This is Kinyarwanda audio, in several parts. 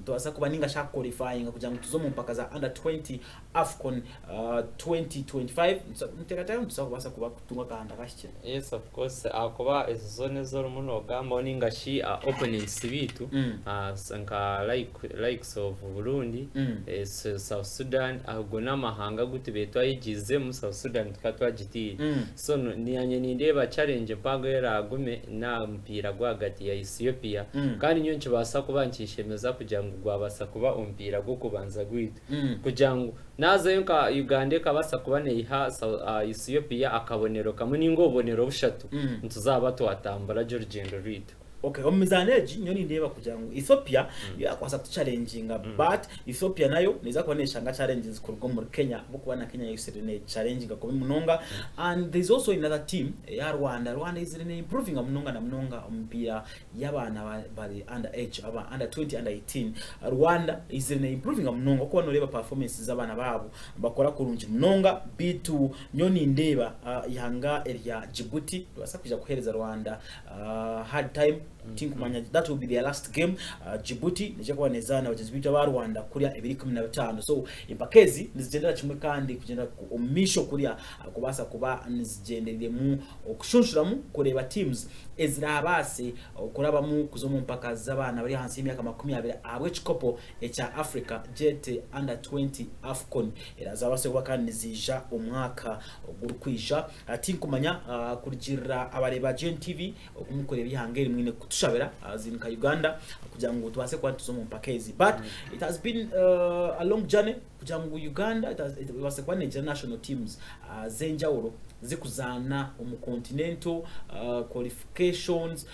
tubasa kuba ninga shaka qualifying kugira ngo tuzo mu mpaka za under 20 AFCON 2025 mutekatayo tuzabasa kuba kutunga kahanda kashye. Yes, of course. Akuba zone zo muno gamba ninga shi opponents bitu sanka likes of Burundi, South Sudan, agona mahanga guti betwa yigize mu South Sudan tukatwa giti. So niyanye nindeba challenge mpago yaragume na mpira gwagati ya Ethiopia kandi nyoncho basa kubankishemeza kugira ngo gwabasa kuba umpira gwo kubanza gwitu kugira ngo nazo yonka Uganda kabasa kubane iha Ethiopia akabonero kamwe n'ingobonero bushatu ntuzaba twatambara Georgendo Reed. Okay, omizaneji nyoni ndeba kugira ngo Ethiopia yakwasa kuchallenginga but Ethiopia nayo niza kuonesha nga challenges kurugwa muri Kenya buko bana Kenya yisirene challenging ko munonga and there's also another team ya Rwanda is improving munonga na munonga ompira yabana bali under age aba under 20 under 18 Rwanda is improving munonga ko banoreba performances z'abana babo bakora kurunji munonga B2 nyoni ndeba ihanga area Djibouti basa kuja kuhereza Rwanda hard time tinkumanya that will be their last game. Djibouti nije kwa nezana wajizibita wa Rwanda kuria 2015 so impakezi nizijendera kimwe kandi kugenda omisho kuria kubasa kuba nizigenderere mu okushunshura mu kureba teams ezirabase kuraba mu kuzomu mpaka z'abana bari hansi y'imyaka 20 abwe chikopo echa Africa jet under 20 AFCON erazabase kuba kandi nizija umwaka gurukwisha tinkumanya kurgira abareba GNTV okumukorera ihangeri mwine tushabera zinka Uganda kugira ngo tubase kwa tuzo mu mpakezi but it has been a long journey kugira ngo Uganda it was kwa international teams zenjawuro zikuzana continental qualifications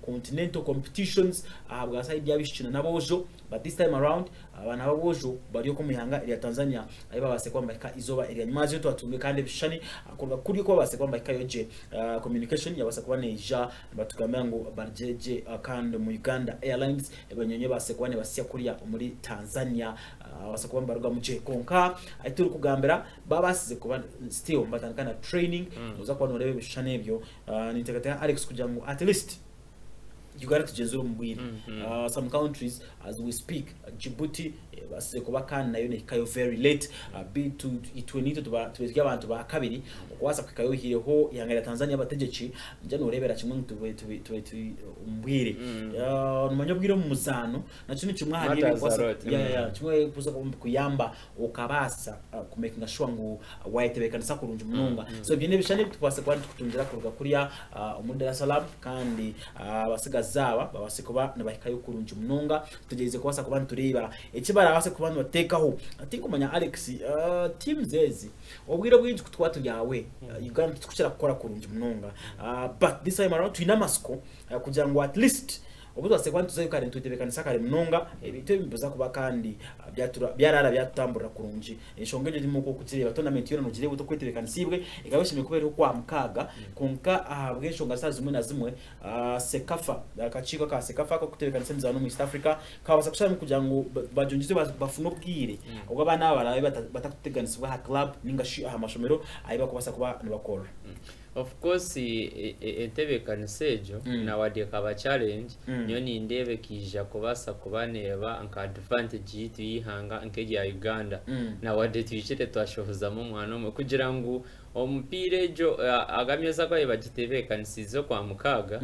continental competitions abwa side yabishina nabojo but this time around abana babojo bari ko mihanga iri Tanzania ari babase kwamba izoba iri nyamazi yo twatumwe kandi bishani akorwa kuri ko babase kwamba yoje communication yabase kwa neja batukamera ngo barjeje kandi mu Uganda Airlines ebanyonye base kwane basiya kuriya muri Tanzania base kwamba ruga mu konka ayituru kugambera babasize kuba still mbatandikana training uza kwa norebe bishane byo nitekata Alex kugira ngo at least Uganda tugenzura mbwiri some countries as we speak Djibouti basize kuba kandi nayo nikayo very late B2 U20 tubezya abantu ba kabiri kwasa kwikayo hireho ihangara Tanzania bategeki nje norebera kimwe tuwe mbwire numanyo bwiro mu muzano naco ni kimwe hariye kwasa kimwe kuza kuyamba ukabasa ku making sure ngo wayitebekana sakurunje munonga so byene bishane tubase kwandi kutungira kuruga kuriya umudara salam kandi abasiga zaba babase kuba nabahikayo kurunje munonga tugeze kwasa kubantu tureba ekibara base kubantu batekaho atinkumanya Alex team zezi obwiro bwinji kutwatu yawe Uganda tukuchira gukora kurunje munonga but this time around twinamasko kugira ngo at least obuto asekwantu tuzayo kare ntwitebekana sakare munonga ebito bibuza kuba kandi byarara byatambura kurunji ishongeje ndimo ko kutireba tournament yo nugire buto kwitebekana sibwe ikabashimye kubera kwa mkaga konka ahabwe shonga zimwe na zimwe CECAFA akachiko ka CECAFA ko kutebekana semza no East Africa kabasa kushaka kugira ngo bajungize bafuno bwire ubwo abana barabe batakuteganisibwa ha club ningashi amashomero ayiba kubasa kuba nibakora. Of course etebekana sejo na wadeka ba challenge nyoni ndebe kija kubasa kubaneba anka advantage yitu yihanga ankeje ya Uganda na wade twicete twashohoza mu mwana mu kugira ngo omupire jo agamyeza kwa bagitebekana sizo kwa mukaga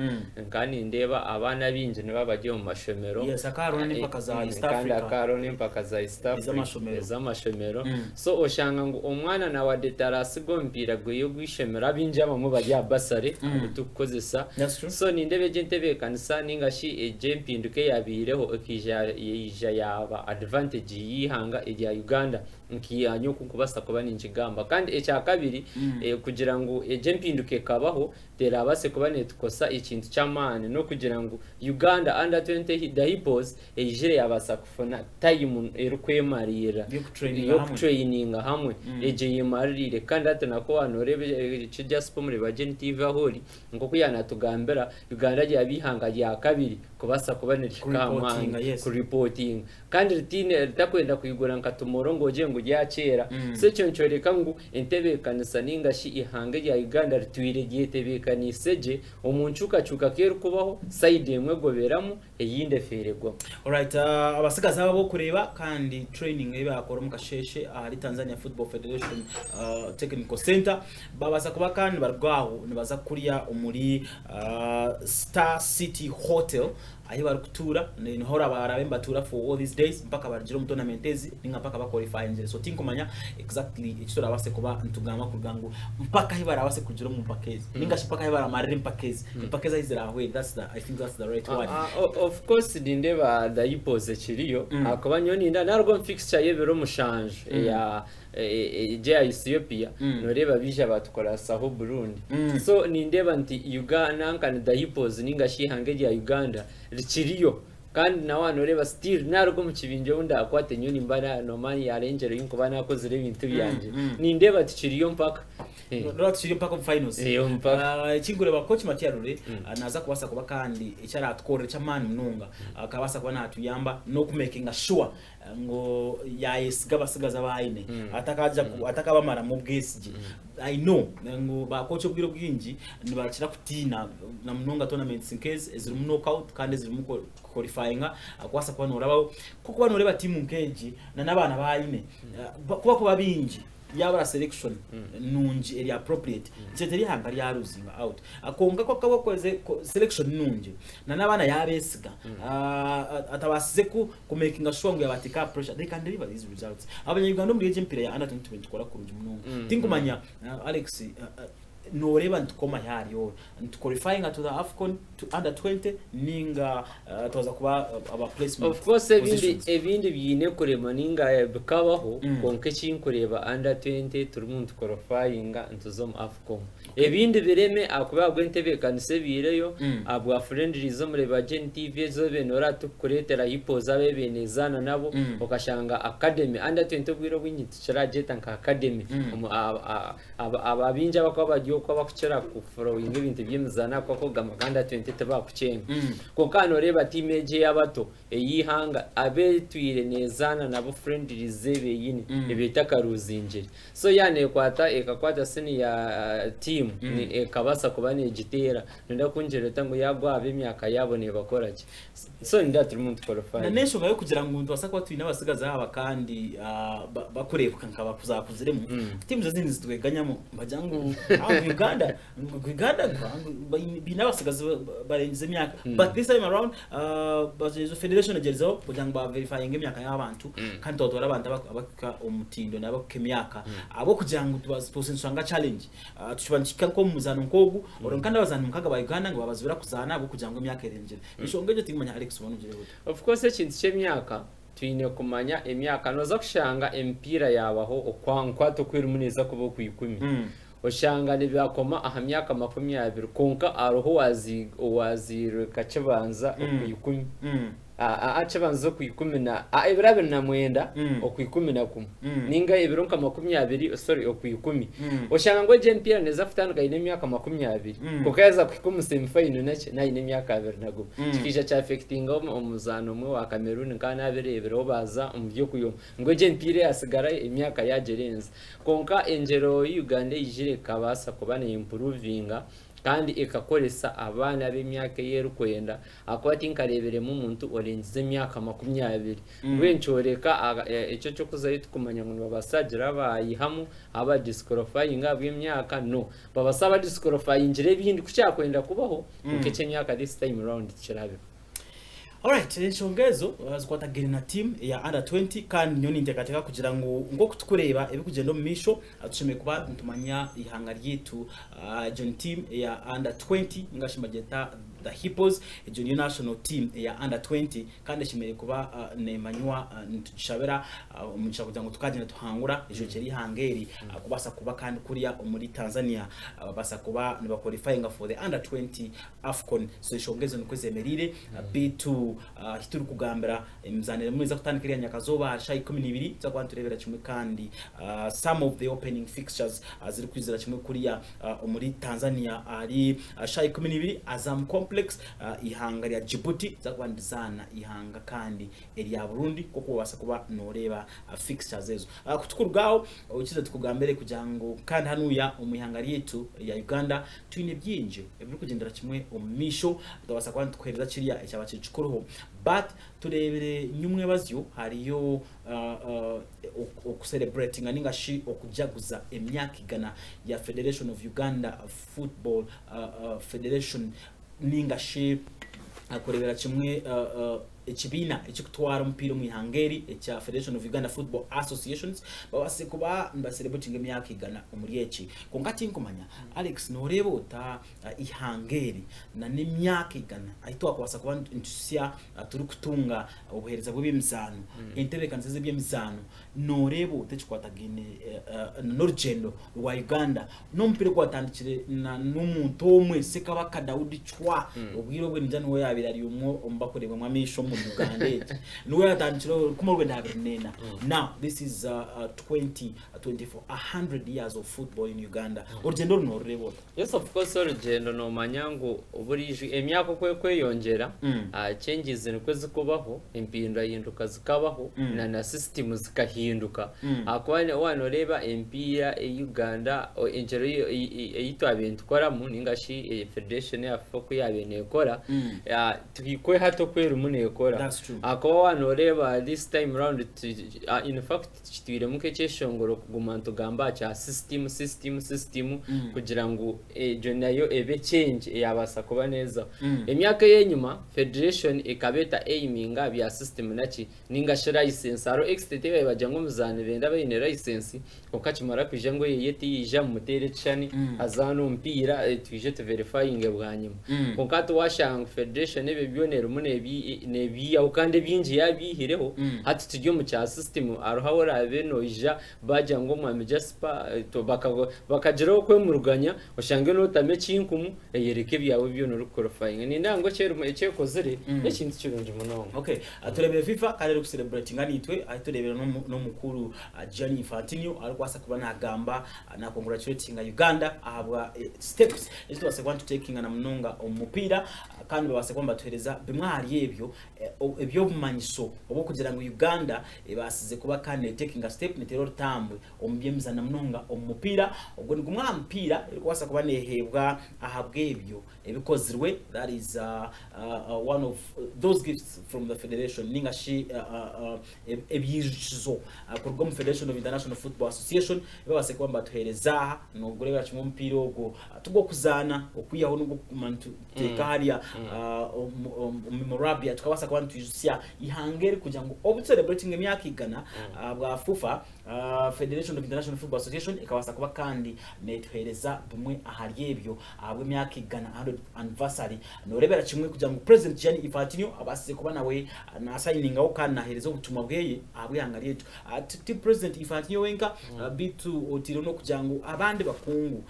kandi ndeba abana binje ne babaje mu mashomero yes akarone mpaka za East Africa akarone mpaka za East Africa z'amashomero so oshanga ngo omwana na wade tarasigo mpira gwe gwishemera binje mu bajya basare tukozesa so nindebe gentebekana sa ningashi ejempinduke yabireho okija yaba advantage yihanga ejya Uganda nkiyanyo kukubasa kuba ninjigamba kandi echa kabiri kugira ngo ejempinduke kabaho tera base kuba netukosa ikintu cyamane no kugira ngo Uganda under 20 the HIPPOS ejire yabasa kufona time erukwemarira yo training hamwe eje yimarire kandi atanako anorebe kijaspo muri ba GNTV ahori ngo kuyana tugambera Uganda yabihanga ya kabiri kubasa kuba netukamanga ku reporting kandi ritine ritakwenda kuyigura nkatumoro ngoje ngo gyakera se cyo ncoreka ngo entebekana ningashi ihange ya Uganda ritwire gitebekaniseje omunchuka chuka keru kubaho side emwe goberamo eyinde feregwa. Alright, abasigaza babo kureba kandi training bakora mu kasheshe ari Tanzania Football Federation Technical Center babasa kuba kandi barwaho nibaza kuriya umuri Star City Hotel ahi barukutura ni hora barabe mbatura for all these days mpaka barjira mu tournamentezi ninga mpaka ba qualify nje so tinkumanya exactly ichito rabase kuba ntugama kugangu mpaka hi barabase kujira mu pakezi ninga shipaka hi baramari mpakezi mpakeza izira ahwe I think that's the right one. Of course dindeba da HIPPOS chiriyo akaba nyoni narwo fixture yebero mushanje ya Ethiopia noreba bija batukora saho Burundi so nindeba nti Uganda nkani da HIPPOS ninga shihange ya Uganda richiriyo kandi na wana oreba still narwo mu kibinje unda akwate nyoni mbara normally arrangero yinko bana akozere ibintu byanje nindeba tikiriyo mpaka Not chiri mpaka finals. Chingureba coach Matiarure naza kubasa kuba kandi icyara atkorera cyamani mununga akabasa kuba natuyamba no kumakinga sure ngo yayesiga basigaza bayine atakabamara mu bwesije. I know ngo ba coach ubwiro bwinji nibakira kutina na mununga tournaments in case eziri mu knockout kandi eziri mu qualifying akwasa kuba norabaho kuko banoreba team nkeji na nabana bayine kuba binji yabara selection nunji eri appropriate cheteri hanga yaruzinga out akonga ko kabokoze selection nunji na nabana yabesiga atabasize ku making sure ngo yabatika pressure they can deliver these results abanyarwanda muri mpira ya under 20 kora kurunji mununga tinkumanya Alex noreba ntukoma yari yo ntuqualifying to the AFCON to under 20 ninga toza kuba aba placement of course ebindi byine kurema ninga bikabaho konke kinkureba under 20 turumuntu qualifying ntuzom AFCON ebindi bireme akuba GNTV kanise bireyo abwa friendly zo mureba GNTV zo benora tukuretera HIPPOS abebenezana nabo okashanga academy under 20 bwiro bw'inyiti kirajeta nka academy ababinja bakaba ko bakuchera ku following ibintu byemizana ko gamaganda 20 tabakucyenga ko kano reba timeje yabato eyihanga abetwire nezana nabo friendly zebe yini ebetaka ruzinjiri so yane kwata ekakwata seni ya team ni ekabasa kubane gitera nda kunjereta ngo yagwa abemyaka yabone bakoraki so ndaturi muntu qualify na nesho ngayo kugira ngo umuntu basaka twina basigaza haba kandi bakorebuka nkaba kuzakuziremo team zo zindi zitweganyamo bajangu Uganda binabasigaza barenze imyaka but this time around bazo federation agerizaho kugira ngo ba verifying imyaka y'abantu kandi totora abantu abaka umutindo nabo kemyaka abo kugira ngo tubasensanga challenge tushibandika ko muzano nkogu oronkanda bazana mukaga ba Uganda ngo babazura kuzana abo kugira ngo imyaka irengere ishongeje tingumanya Alex bonuje of course ikintu cy'imyaka twine kumanya emyaka noza kushanga empira yabaho okwankwato kwirumuneza kubo kuyikumi oshanga nibyakoma ahamyaka 20 konka aroho wazire kacebanza okuyikumi acabanza okuyikumi na ebirabe na mwenda okuyikumi na kum ninga ebironka 20 sorry okuyikumi oshanga ngo jempira neza futandika ine myaka 20 kokaza kuyikumi semifinal nace na ine myaka 2 nago kikija cha affecting omuzano mwe wa Cameroon kana abirebero baza umvyo kuyo ngo jempira yasigara imyaka yagerenza konka engero Uganda ijire kabasa kubane improvinga kandi ekakoresa abana b'imyaka yeru kwenda akwati nkarebere mu muntu orenze imyaka 20 wencoreka icyo cyo kuzahita kumanya ngo babasagira bayihamu aba disqualifying ab'imyaka no babasaba disqualifying ngire bindi kucyakwenda kubaho ukece imyaka this time round kirabe. Alright, nshongezo zikwata gerina team ya under 20 kandi nyoni ntekateka kugira ngo kutukureba ebikugenda mu misho atushime kuba ntumanya ihanga ryitu John team ya under 20 ngashimageta the HIPPOS junior national team ya under 20 kandi shimere kuba nemanywa ntushabera umugisha kugira ngo tukagenda tuhangura ejo keri hangeri kubasa kuba kandi kuriya muri Tanzania basa kuba niba qualifying for the under 20 AFCON so nshongezo nikozemerire B2 hituru kugambira imzanire mwiza kutanikiriya nyakazoba shayi 12 cyangwa turebera kimwe kandi some of the opening fixtures ziri kwizera kimwe kuriya muri Tanzania ari shayi 12 Azam Complex complex ihanga lya Djibouti zakuba ndizana ihanga kandi elya Burundi koko wasa kuba noreba fixtures ezo kutukurugaho ukize tukugambere kujango kandi hanuya umihanga lyetu ya Uganda twine byinje ebiri kugendera kimwe omisho ndabasa kwa tukwereza kiriya icyaba cyicikuruho but turebere nyumwe bazyo hariyo celebrating ninga shi okujaguza emyaka igana ya Federation of Uganda Football Federation ninga shi akorebera kimwe ekibina ekikutwara umupira mu ihangeri ekya Federation of Uganda Football Associations bawase kuba celebrating emyaka igana umurieki kongati nkomanya Alex norebo ta ihangeri na nemyaka igana ahitwa kwasa kuba intusia turi kutunga obuhereza bw'imizano interekanze by'imizano norebo techikwatagine n'urugendo rwa Uganda no mpire kwatandikire na n'umuntu omwe sekabaka Daudi Chwa ubwiro bwe njani wo yabira ari umwo ombakoreba mwamisho mu Uganda nuwe atandikiro kumurwe ndabinena. Now this is 2024 100 years of football in Uganda urugendo runorebo. Yes, of course urugendo no manyango uburije emyaka kweyongera changes nikwezi kubaho impinda yinduka zikabaho na system zikahinduka akwane wanoreba empira Uganda ingero eyitwa bintu kora mu ningashi federation ya FUFA yabene kora tukikwe hato kwera umune kora akwa wanoreba this time round in fact kitwire muke cyeshongoro kuguma ntugamba cha system kugira ngo ejo nayo ebe change yabasa kuba neza emyaka yenyuma federation ikabeta aiminga bya system nachi ningashi license aro extete bajango muzane benda bayine license okachimara kwijango yeti yija mu mutere chani azano mpira twije to verifying bwanyuma konkato washanga federation ebe byonero munebi nebi ukande byinji yabihireho hati tujye mu cha system arohawora beno ija bajango mu Jasper to bakageraho kwemuruganya ushange no tame cinkumu yereke byawe byo no qualifying ni ndango cyero ecyekozere n'ikindi kirunje muno. Okay, aturebere FIFA kare ku celebrating anitwe aturebera no mukuru Gianni Infantino arkwasa kuba nagamba na congratulating Uganda ahabwa steps is to want to taking na munonga umupira kandi babase kwamba tuhereza bimwari ebyo bumanyiso obo kugira ngo Uganda basize kuba kandi taking a step ni terror tambwe omubyemza na munonga umupira ubwo ni gumwa mpira kwasa kuba nehebwa ahabwe ebyo ebikozirwe. That is one of those gifts from the federation ningashi ebyijizo kurwa mu Federation of International Football Association babase kwamba tuhereza no gureba kimwe mpira ogo tugo kuzana okwiyaho no kumantu tekaria memorabilia tukabasa kwa ntujisia ihangeri kugira ngo obu celebrating emyaka igana bwa FUFA Federation of International Football Association ikabasa kuba kandi netuhereza bumwe ahari ebyo abwe emyaka igana 100 anniversary norebera kimwe kugira ngo President Gianni Infantino abasize kuba nawe na signing aho kandi nahereza ubutumwa bweye abwe hangari yetu ati President Infantino wenka bitu otiro no kugira ngo abandi bakungu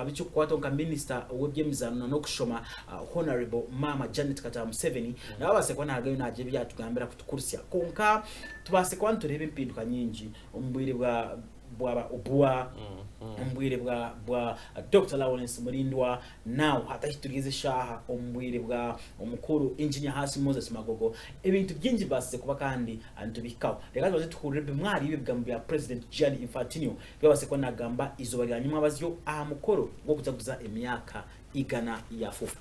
bicho kwatonka minister webyemizano no kushoma honorable mama Janet Kata Museveni nabase kwa nagayo naje byatugambira kutukurusya konka tubase kwa nturebe impinduka nyingi umbwire bwa umbwire bwa Dr. Lawrence Murindwa now hata hitugeze shaha umbwire bwa umukuru engineer hasi Moses Magogo ebintu byingi base kuba kandi antubikaho reka baze tukurebe mwari ibigambye ya President Gianni Infantino byabase kwa nagamba izo baganyuma abazyo mukoro ngo kuzaguza emyaka igana ya FUFA.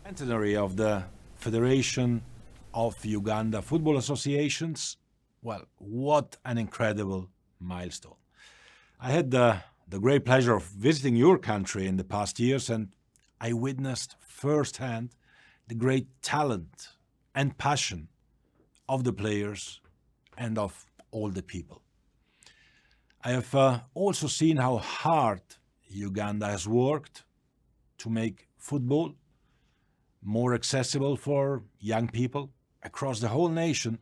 Centenary of the Federation of Uganda Football Associations. Well, what an incredible milestone. I had the great pleasure of visiting your country in the past years, and I witnessed firsthand the great talent and passion of the players and of all the people. I have also seen how hard Uganda has worked to make football more accessible for young people across the whole nation,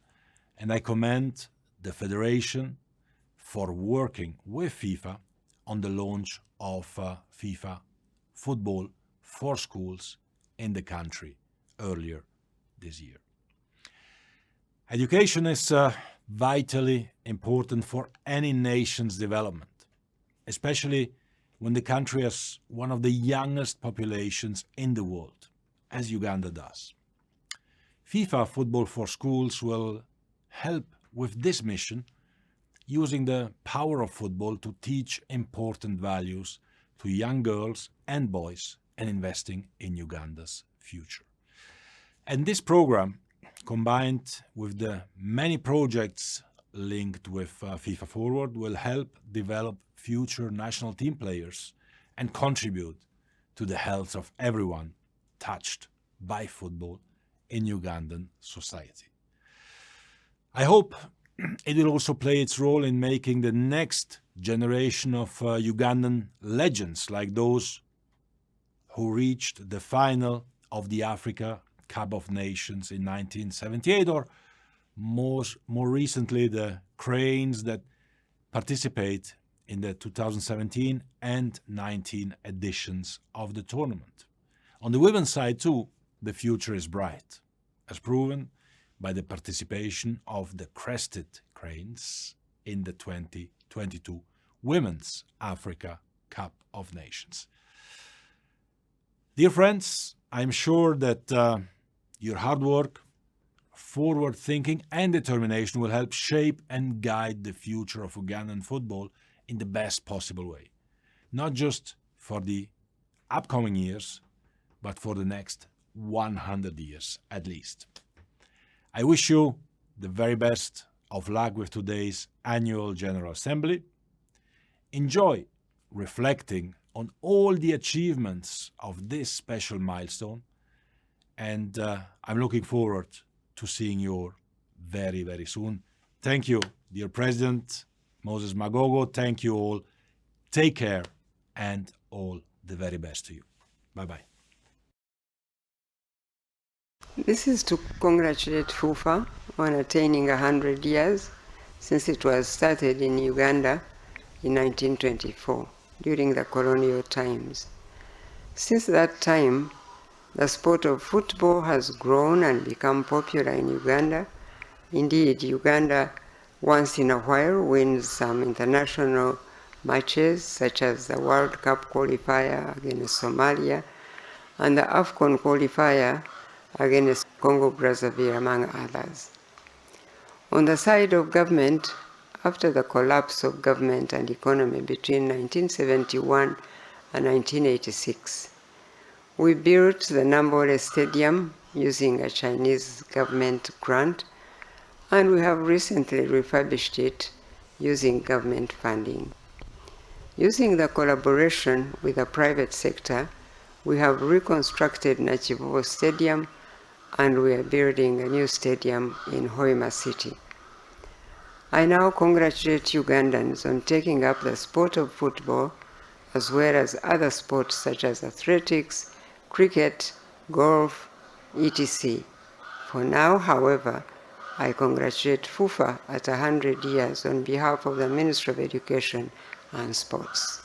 and I commend the Federation for working with FIFA on the launch of FIFA football for schools in the country earlier this year. Education is vitally important for any nation's development, especially when the country has one of the youngest populations in the world. as Uganda does. FIFA Football for Schools will help with this mission, using the power of football to teach important values to young girls and boys and investing in Uganda's future. And this program, combined with the many projects linked with FIFA Forward, will help develop future national team players and contribute to the health of everyone touched by football in Ugandan society. I hope it will also play its role in making the next generation of Ugandan legends, like those who reached the final of the Africa Cup of Nations in 1978, or more recently the Cranes that participate in the 2017 and 19 editions of the tournament. On the women's side too, the future is bright, as proven by the participation of the Crested Cranes in the 2022 Women's Africa Cup of Nations. Dear friends, I'm sure that your hard work, forward thinking and determination will help shape and guide the future of Ugandan football in the best possible way, not just for the upcoming years, but for the next 100 years at least. I wish you the very best of luck with today's annual General Assembly. Enjoy reflecting on all the achievements of this special milestone, and I'm looking forward to seeing you very, very soon. Thank you, dear President Moses Magogo. Thank you all. Take care, and all the very best to you. Bye-bye. This is to congratulate FUFA on attaining 100 years since it was started in Uganda in 1924 during the colonial times. Since that time, the sport of football has grown and become popular in Uganda. Indeed, Uganda once in a while wins some international matches such as the World Cup qualifier against Somalia and the AFCON qualifier against Congo-Brazzaville, among others. On the side of government, after the collapse of government and economy between 1971 and 1986, we built the Nambole Stadium using a Chinese government grant, and we have recently refurbished it using government funding. Using the collaboration with the private sector, we have reconstructed Nachivubo Stadium, and we are building a new stadium in Hoima City. I now congratulate Ugandans on taking up the sport of football, as well as other sports such as athletics, cricket, golf, etc. For now, however, I congratulate FUFA at 100 years on behalf of the Ministry of Education and Sports.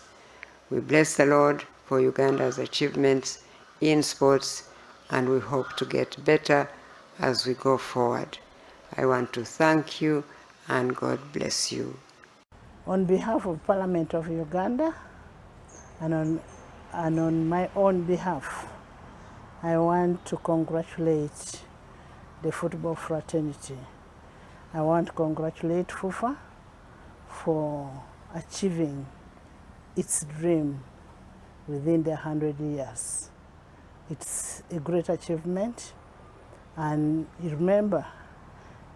We bless the Lord for Uganda's achievements in sports, and we hope to get better as we go forward. I want to thank you, and God bless you. On behalf of Parliament of Uganda and on my own behalf, I want to congratulate the football fraternity. I want to congratulate FUFA for achieving its dream within the 100 years. It's a great achievement, and remember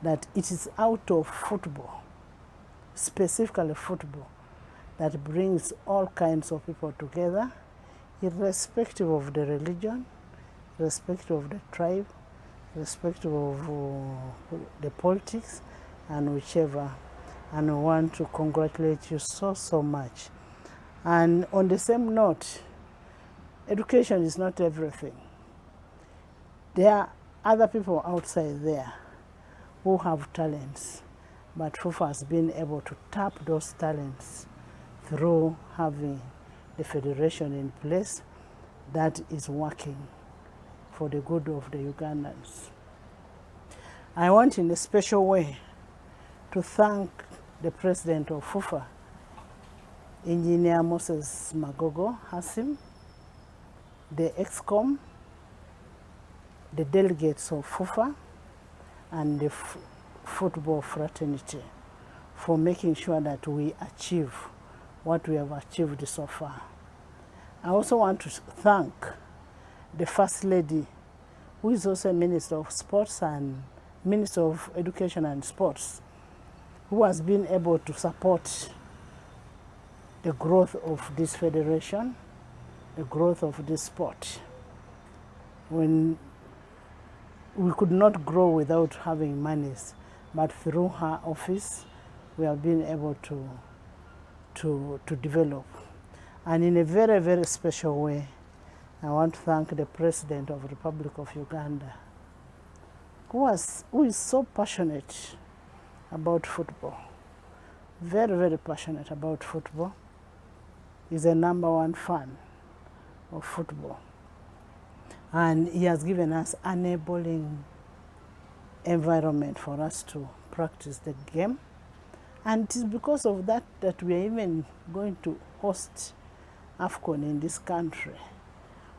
that it is out of football, specifically football, that brings all kinds of people together, irrespective of the religion, irrespective of the tribe, irrespective of the politics, and whichever. And I want to congratulate you so much. And on the same note, education is not everything. There are other people outside there who have talents, but FUFA has been able to tap those talents through having the federation in place that is working for the good of the Ugandans. I want in a special way to thank the president of FUFA, Engineer Moses Magogo Hassim, the EXCOM, the delegates of FUFA and the football fraternity for making sure that we achieve what we have achieved so far. I also want to thank the First Lady, who is also Minister of Sports and Minister of Education and Sports, who has been able to support the growth of this federation, the growth of this sport. When we could not grow without having monies, but through her office, we have been able to develop. And in a very, very special way, I want to thank the President of the Republic of Uganda, who is so passionate about football, very, very passionate about football. He's a #1 fan of football. And he has given us an enabling environment for us to practice the game. And it is because of that that we are even going to host AFCON in this country.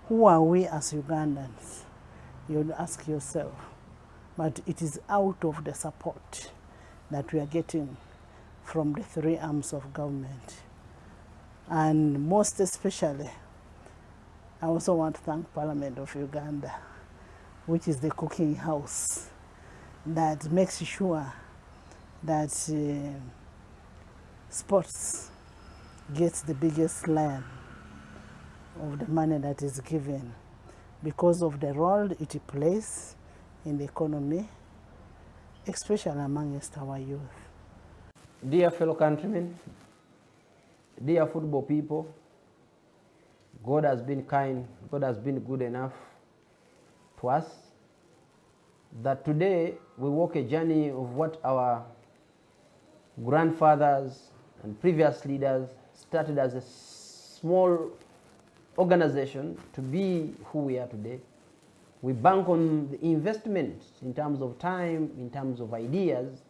Who are we as Ugandans? You'll ask yourself. But it is out of the support that we are getting from the three arms of government. And most especially, I also want to thank Parliament of Uganda, which is the cooking house that makes sure that sports gets the biggest line of the money that is given because of the role it plays in the economy, especially amongst our youth. Dear fellow countrymen, dear football people, God has been kind, God has been good enough to us that today we walk a journey of what our grandfathers and previous leaders started as a small organization to be who we are today. We bank on the investment in terms of time, in terms of ideas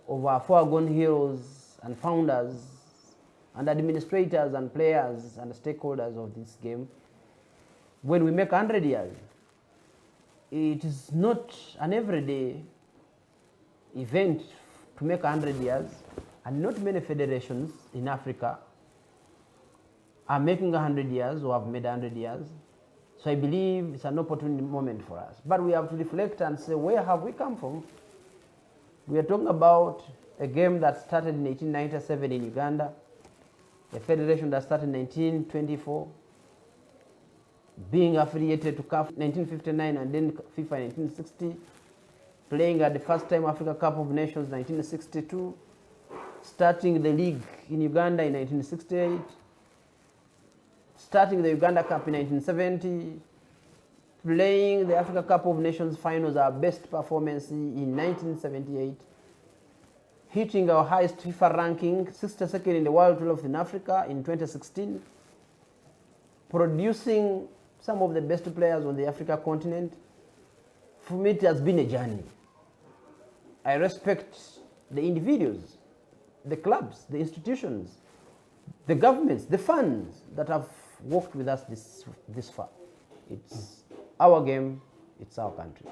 of our foregone heroes and founders and administrators and players and stakeholders of this game. When we make 100 years, it is not an everyday event to make 100 years, and not many federations in Africa are making 100 years or have made 100 years. So I believe it's an opportune moment for us. But we have to reflect and say, where have we come from? We are talking about a game that started in 1897 in Uganda, a federation that started in 1924, being affiliated to CAF 1959 and then FIFA 1960, playing at the first time Africa Cup of Nations 1962, starting the league in Uganda in 1968, starting the Uganda Cup in 1970, playing the Africa Cup of Nations finals, our best performance in 1978, hitting our highest FIFA ranking, 62nd in the world 12th in Africa in 2016, producing some of the best players on the Africa continent. For me, it has been a journey. I respect the individuals, the clubs, the institutions, the governments, the funds that have worked with us this far. It's our game, it's our country.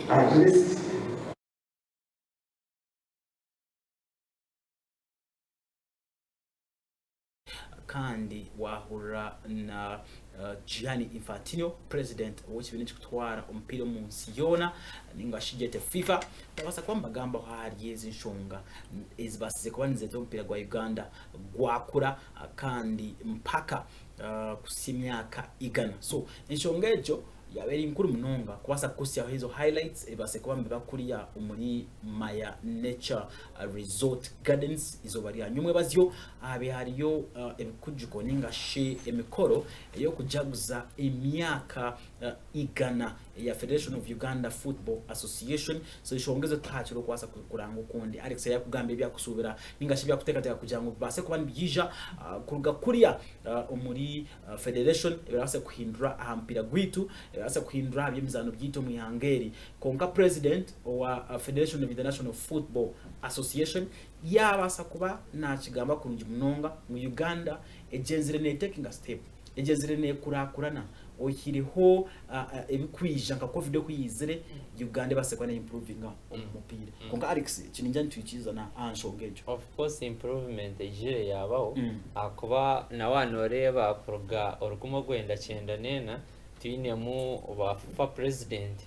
At least kandi wahura na Gianni Infantino, president w'ekibiina ekikutwara omupiira mu nsi yoona ninga ashijete FIFA, tabasa kwamba gamba hari ezinshonga ezibasize kuba nizeta omupiira gwa Uganda gwakura kandi mpaka kusimyaka igana. So enshonga ejo yaberi inkuru munonga kubasa kusia hizo highlights ebase kuba mbiba kuriya umuri Maya Nature Resort Gardens izo bari anyumwe bazyo abe hariyo ebikujuko ningashe emikoro yo kujaguza emyaka igana ya Federation of Uganda Football Association so ishongeze tachiro kwasa kuranga ukundi Alex yakugambe byakusubira ningashe byakutekateka kugira ngo base kuba nbyija kuruga kuriya umuri Federation birase kuhindura ahampira gwitu birase kuhindura byemizano byito mu Hungary konka president wa Federation of International Football Association yabasa kuba na kigamba kurungi munonga mu Uganda ejenzire ne taking a step ejenzire ne kurakurana okiriho ebikwija nka covid kwizire Uganda basekwa na improving umupira konka Alex kininja ntwikiza na anshongejo of course improvement ejire yabaho akuba na wanoreba kuruga orukumo gwenda cyenda nena twinemu ba FUFA president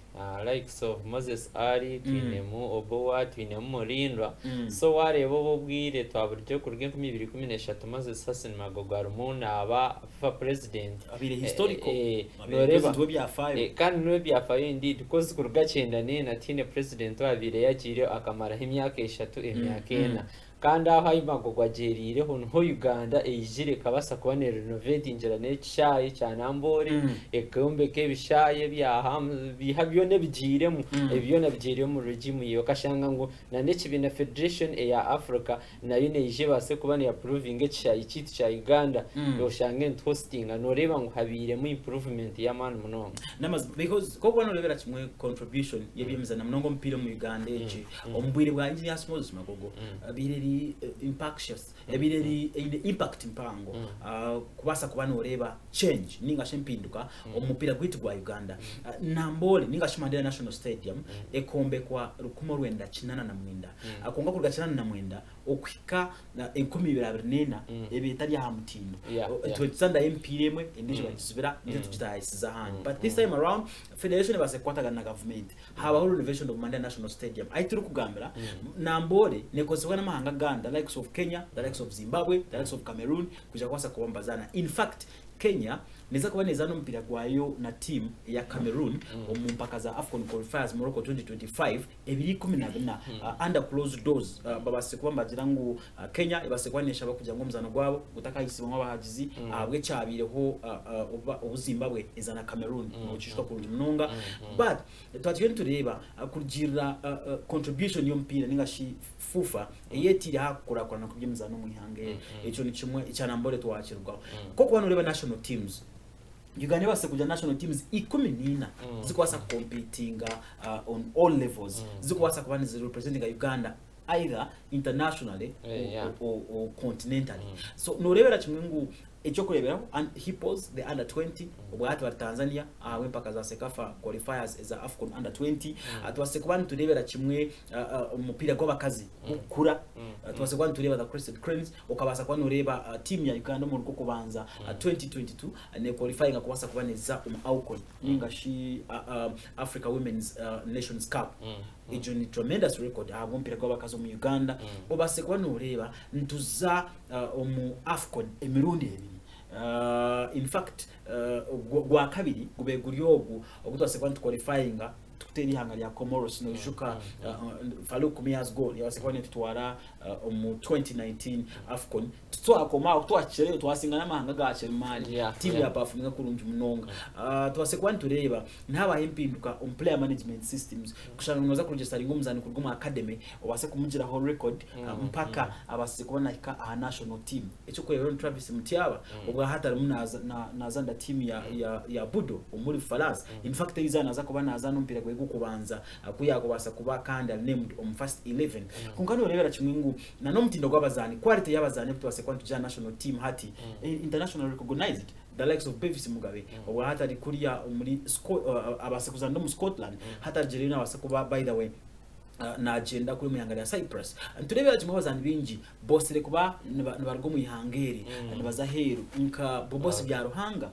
likes of Moses Ali twinemu Obowa twinemu Morindwa so warebo bobwire twaburyo kurge 2013 Moses Hassan Magogaro muna aba FUFA president abire historical noreba byafayo kandi no byafayo indeed because kurga cyenda nena tine president wabire yagire akamara imyaka 3 imyaka 4 kandi aho imagogwa gerire hono Uganda ejire kabasa kubane renovate injira ne cyayi cyanambore ekombe ke bishaye bihabyo ne bijiremo ebyo nabigire mu regime yo kashanga ngo na nekibina Federation ya Africa nayo neje base kubane ya proving cyayi kitu cya Uganda yo shange hosting anoreba ngo habire mu improvement ya man muno namaz because ko bwana lebera kimwe contribution yebyemeza na mnongo mpira mu Uganda eje ombwire bwa engineer Moses Magogo abire impactious ebireri ine impact impango kubasa kubana oreba change ninga shempinduka omupira gwitu gwa Uganda nambole ninga shimandira National Stadium ekombe kwa rukumo rwenda kinana na mwenda akonga kurga kinana na mwenda okwika 10 ebitari ha mutindo twetsanda empiremwe indijo bakizubira ndizo tutayisiza handi but this time around federation base kwataga na government haba whole renovation of Mandela National Stadium aituru kugambira nambole nekozwe n'amahanga Uganda, the likes of Kenya, the likes of Zimbabwe, the likes of Cameroon, kuja kwasa kuombazana. In fact, Kenya neza kuba nezano mpira gwayo na team ya Cameroon omumpaka za AFCON qualifiers Morocco 2025 ebiri 14 under closed doors babase kuba mbagirangu Kenya ibase kwanesha bakuja ngo muzano gwabo gutaka isibwa abahagizi abwe cyabireho Zimbabwe izana Cameroon mucishwa kurundi munonga but twatugenda tureba kugira contribution yo mpira ningashi FUFA yetiri hakurakorana kubyemizano mu ihange eco ni kimwe icyanambole twakirwa koko bano reba national teams Uganda base kuja national teams 14 zikwasa competing on all levels zikwasa kubana zi representing Uganda either internationally or continentally so norebera kimwe ngu echo kurebera HIPPOS the under 20 obwati wa Tanzania wempaka za CECAFA qualifiers za AFCON under 20 atwase kubana turebera kimwe umupira gw'abakazi ukura atwase kubana tureba the Crested Cranes okabasa kwa noreba team ya Uganda mu ruko kubanza 2022 ne qualifying akubasa kubaneza AFCON ningashi Africa Women's Nations Cup ejo ni tremendous record mpira gw'abakazi mu Uganda obase kubana ureba ntuza mu AFCON emirundi ebiri in fact gwa kabiri gubeguryogu okutwase kwa qualifying tuteri hanga ya Comoros no shuka Faluku Mias goal yasekwane tutwara mu 2019 AFCON twakoma twakire twasinga namahanga gache mali team ya performing kurungi munonga twasekwane tureba ntaba impinduka player management systems kushanga kurugesa ngomuzani kuruguma academy obase kumugira ho record mpaka abase kubona ka national team echo kwero Travis Mutiaba ubwa hatari munaza nazanda team ya Budo umuri Falas in fact izana za kubana azana mpira kubanza kuyako basa kuba kandi named on first 11 kunkano rebera kimwingu na no mutindo gwabazani quality yabazani twase kwa tuja national team hati international recognized the likes of Bevis Mugabe obwa hata rikuria muri abase kuzanda mu Scotland hata Jerina basa kuba by the way na agenda kuri muyangara ya Cyprus turebera kimwe bazani bingi boss le kuba nibargo mu ihangeri nibazaheru nka bobosi bya Ruhanga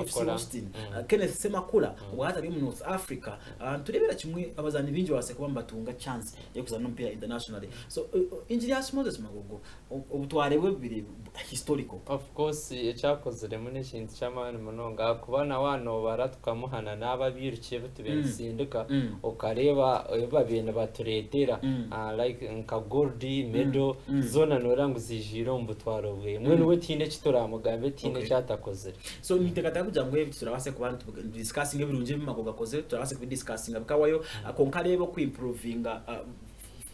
FC Austin Kenneth Semakula wahata bi mu North Africa turebera kimwe abazani bingi base kuba mbatunga chance yo kuzana mpira internationally so engineer Moses Magogo ubutwarebwe bibiri historical. Of course icyakozere muri kintu cy'amani munonga kubana wano baratukamuhana n'ababirukiye butubensinduka ukareba babene baturetera like nka gold medal zona norangu zijiro mbutwaro bwe mwe niwe tine kituramugambe tine cyatakozere. So nitekata kugira ngo turabase ku bantu discussing ebirunje bimagoga koze turabase ku discussing bikawayo konkarebo ku improvinga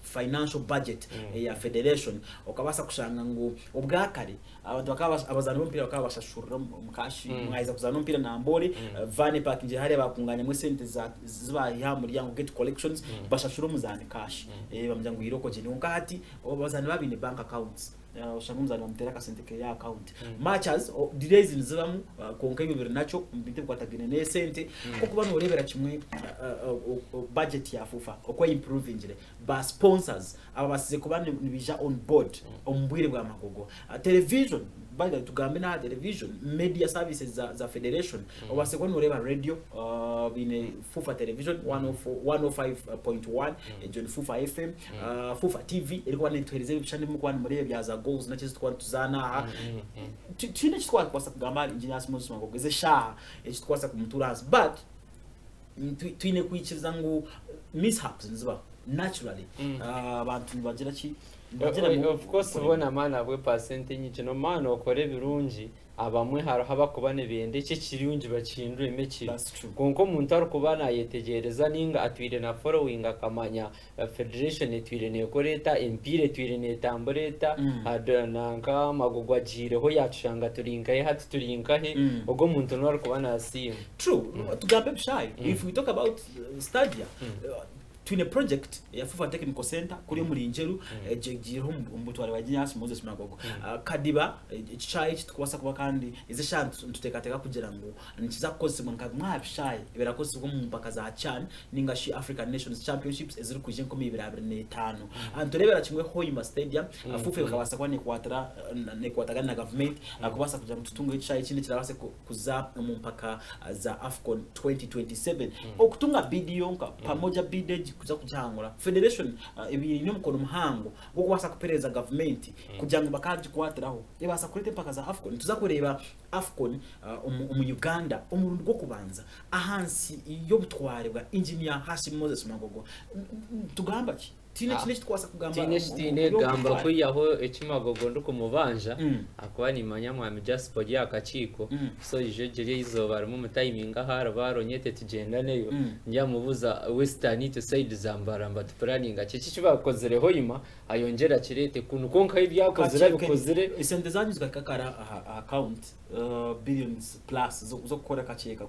financial budget ya federation okabasa kushanga ngo ubwakare abantu bakaba abazana bompira bakaba bashashura mukashi mwaiza kuzana bompira na mbore vane park nje hare bakunganya mu sente zibaye ha muri yango get collections bashashura muzane cash bamjyango iroko je ni ngati bazana babine bank accounts ushangumzana bamtera ka sente ke ya account matches delays nzibamu konka ibyo nacho mbite kwatagene ne sente ko kubana urebera kimwe budget ya FUFA okwa improving jire ba sponsors aba basize kubana nibija on board ombwire bwa magogo television baga tugambe na television media services za federation obase ko ureba radio bine FUFA television 105.1 John FUFA FM FUFA TV ilikuwa nitwereze bishande mu kwani muri byaza goals na cyese twantuzana twine cyitwa kwasa kugamba engineers Moses magogeze sha cyitwasa kumuturazi but twine kwikiriza ngo mishaps nziba naturally abantu bagira ki of course ubona mana bwe percent nyinshi no mana okore birungi abamwe haba kubane bende cyo kirungi bakindure imekiro konko muntu ari kubana yetegereza ninga atwire na following akamanya federation etwire ne koreta empire twire ne tamboreta adana nka magogwa jire ho yatushanga turinka he hati turinka he ubwo muntu no ari kubana asim true tugambe bishai if we talk about stadia twine project ya FUFA Technical Center kuri muri Njeru jegiro mbutware waginyasi Moses Magogo kadiba icayi twasa kuba kandi ize shantu tutekateka kugira ngo nikiza kose mu mwabishaye ibera kose bwo mu mpaka za CHAN ningashi African Nations Championships eziri kuje nko 2025 anturebera kimwe Hoima Stadium FUFA bakabasa kwa ne kwataga na government akubasa kugira ngo tutunge icayi kindi kirabase kuza mu mpaka za AFCON 2027 okutunga bidiyonka pamoja bidage kuza kujangura federation ibiri ni mukono muhango bwo kwasa kupereza government kugira ngo bakaje kwatiraho ibasa kurete mpaka za AFCON tuza kureba AFCON mu Uganda umurundi gwo kubanza ahansi iyo butware bwa engineer Hashim Moses Magogo tugamba ki tine twasa kugamba tine gamba ko yaho ekimagogo nduko mubanja akwa ni manyamwami Jasper yakachiko so ijo jeri izoba mu timing ahara baronyete tugenda neyo njya mubuza western to side zambaramba planning akiki bakozere hoima ayongera kirete kunu konka ibyakozere bikozere isende zanyuzwa kakara account billions plus zo gukora kacheka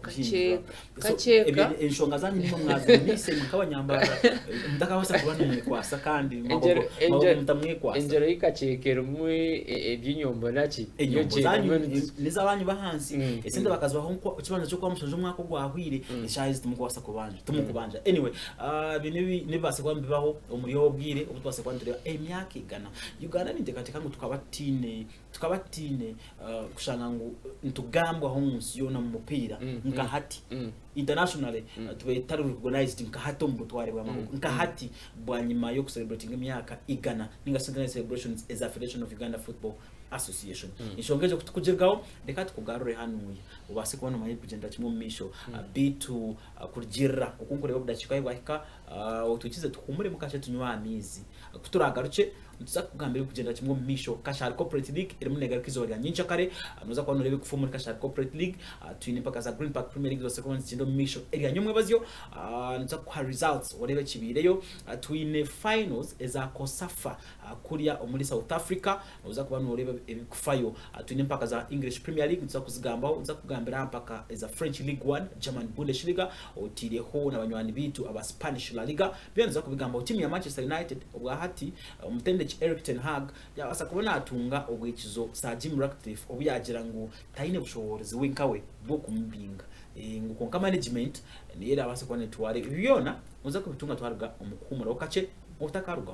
kacheka enshonga zanyu nimo mwazi nise mukabanyambara ndakabasa kubana kwasa kandi magogo mutamwekwasa engero ikachekera mwe ebyinyombo naki iyo zanyu nizabanyu bahansi esende bakazwaho kibanza cyo kwamushoje umwaka gwahwire ishayize tumukwasa kubanja anyway bine nibase kwambibaho umuri ho bwire ubutwase kwandureba emyaka igana Uganda nindekateka ngo tukabatine kushanga ngo ntugambwa ho munsi yona mu mupira nkahati internationally tubetari recognized nkahato mu butware bwa magogo nkahati bwanyima yo celebrating imyaka igana ninga celebrations as a Federation of Uganda Football Association ishongeje kutukujegaho reka tukugarure hanuye ubase kubona maye kugenda kimwe misho bitu kurgira ukunkureba budachika ibahika utukize tukumure mukache tunywa amizi kuturagaruce tuzakugambira kugenda kimwe misho Kashari Corporate League iri munega kizorya nyinshi kare nuza kwa nurebe kufumu Kashari Corporate League twine paka za Green Park Premier League zose kwa ncindo misho eri nyumwe bazyo nuza kwa results warebe kibireyo twine finals eza CECAFA kuriya muri South Africa nuza kwa nurebe ebikufayo twine paka za English Premier League nuza kuzigambaho nuza kugambira paka eza French League 1 German Bundesliga otiriho n'abanywani bitu aba Spanish La Liga byanza kubigambaho timu ya Manchester United ubwa hati umutende Eric Ten Hag yabasa kubona atunga obwikizo sa Jim Ratcliffe obuyagira ngo tayine bushobozi winkawe bwo kumbinga nguko nka management ni yera abase kwa netware biyona uza kubitunga twarga umukumuro kace utakaruga